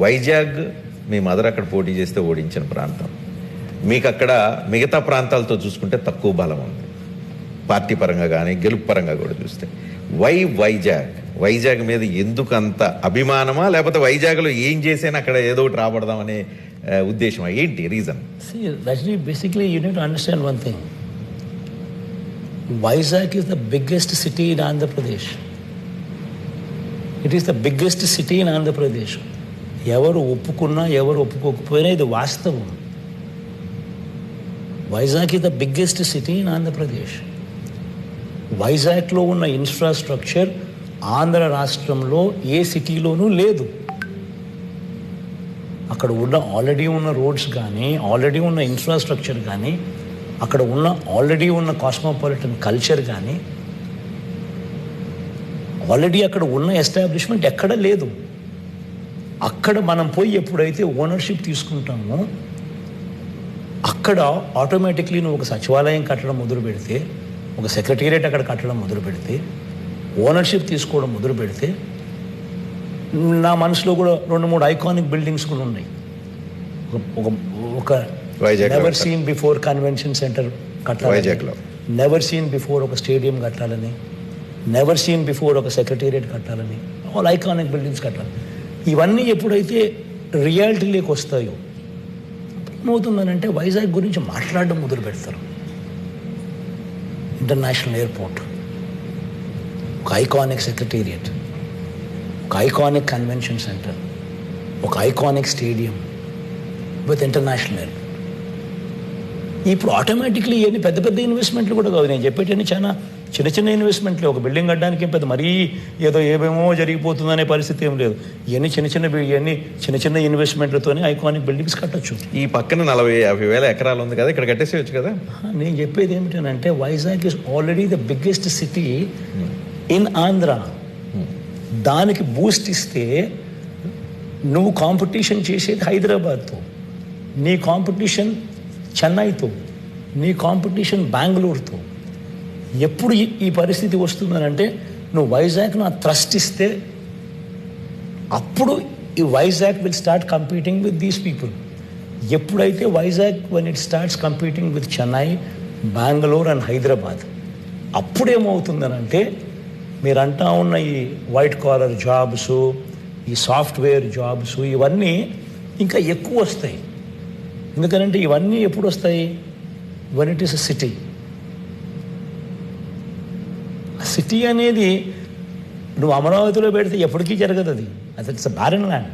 వైజాగ్ మీ mother అక్కడ పోటీ చేస్తే ఓడించిన ప్రాంతం. మీకు అక్కడ మిగతా ప్రాంతాలతో చూసుకుంటే తక్కువ బలం ఉంది, పార్టీ పరంగా కానీ గెలుపు పరంగా కూడా చూస్తే. వైజాగ్ మీద ఎందుకు అంత అభిమానమా, లేకపోతే వైజాగ్లో ఏం చేసినా అక్కడ ఏదో ఒకటి రాబడదామనే ఉద్దేశమా, ఏంటి reason? Rajni, basically you need to understand one thing. Vizag is the biggest city in Andhra Pradesh. It is the biggest city in Andhra Pradesh. ఎవరు ఒప్పుకున్నా ఎవరు ఒప్పుకోకపోయినా ఇది వాస్తవం. Vizag is the biggest city in Andhra Pradesh. వైజాగ్లో ఉన్న infrastructure Andhra రాష్ట్రంలో ఏ సిటీలోనూ లేదు. అక్కడ ఉన్న ఆల్రెడీ ఉన్న రోడ్స్ కానీ, ఆల్రెడీ ఉన్న ఇన్ఫ్రాస్ట్రక్చర్ కానీ, అక్కడ ఉన్న ఆల్రెడీ ఉన్న కాస్మోపాలిటన్ కల్చర్ కానీ, ఆల్రెడీ అక్కడ ఉన్న ఎస్టాబ్లిష్మెంట్ ఎక్కడ లేదు. అక్కడ మనం పోయి ఎప్పుడైతే ఓనర్షిప్ తీసుకుంటామో అక్కడ ఆటోమేటిక్లీ నువ్వు ఒక సచివాలయం కట్టడం మొదలు పెడితే, ఒక సెక్రటేరియట్ అక్కడ కట్టడం మొదలు పెడితే, ఓనర్షిప్ తీసుకోవడం మొదలు పెడితే, నా మనసులో కూడా 2-3 ఐకానిక్ బిల్డింగ్స్ కూడా ఉన్నాయి. ఒక never seen before convention centre కట్టాలి, నెవర్ సీన్ బిఫోర్ ఒక స్టేడియం కట్టాలని, నెవర్ సీన్ బిఫోర్ ఒక సెక్రటేరియట్ కట్టాలని, ఆల్ ఐకానిక్ బిల్డింగ్స్ కట్టాలి. ఇవన్నీ ఎప్పుడైతే రియాలిటీలోకి వస్తాయో ఏమవుతుందనంటే వైజాగ్ గురించి మాట్లాడడం మొదలు పెడతారు. ఇంటర్నేషనల్ ఎయిర్పోర్ట్, ఒక ఐకానిక్ సెక్రటేరియట్, ఒక ఐకానిక్ కన్వెన్షన్ సెంటర్, ఒక iconic stadium with international airport. ఇప్పుడు ఆటోమేటిక్లీ ఇవన్నీ పెద్ద పెద్ద ఇన్వెస్ట్మెంట్లు కూడా కాదు. నేను చెప్పేటన్నీ చాలా చిన్న చిన్న ఇన్వెస్ట్మెంట్లు. ఒక బిల్డింగ్ కట్టడానికి పెద్ద మరీ ఏమేమో జరిగిపోతుందనే పరిస్థితి ఏం లేదు. ఇవన్నీ చిన్న చిన్న ఇన్వెస్ట్మెంట్లతోనే ఐకానిక్ బిల్డింగ్స్ కట్టచ్చు. ఈ పక్కన 40-50 వేల ఎకరాలు ఉంది కదా, ఇక్కడ కట్టేసేయచ్చు కదా. నేను చెప్పేది ఏమిటంటే Vizag is already the biggest city in Andhra. దానికి బూస్ట్ ఇస్తే నువ్వు కాంపిటీషన్ చేసేది హైదరాబాద్తో, నీ కాంపిటీషన్ చెన్నైతో, నీ కాంపిటీషన్ బెంగళూరుతో. ఎప్పుడు ఈ పరిస్థితి వస్తుందనంటే నువ్వు వైజాగ్ను ఆ థ్రస్ట్ ఇస్తే అప్పుడు ఈ Vizag will start competing with these people. ఎప్పుడైతే Vizag when it starts competing with Chennai, Bengaluru and Hyderabad, అప్పుడేమవుతుందనంటే మీరు అంటా ఉన్న ఈ వైట్ కాలర్ జాబ్స్, ఈ సాఫ్ట్వేర్ జాబ్స్, ఇవన్నీ ఇంకా ఎక్కువ వస్తాయి. ఎందుకనంటే ఇవన్నీ ఎప్పుడు వస్తాయి? When it is a city. City అనేది నువ్వు అమరావతిలో పెడితే ఎప్పటికీ జరగదు. అది ఇట్స్ అ బ్యారన్ ల్యాండ్.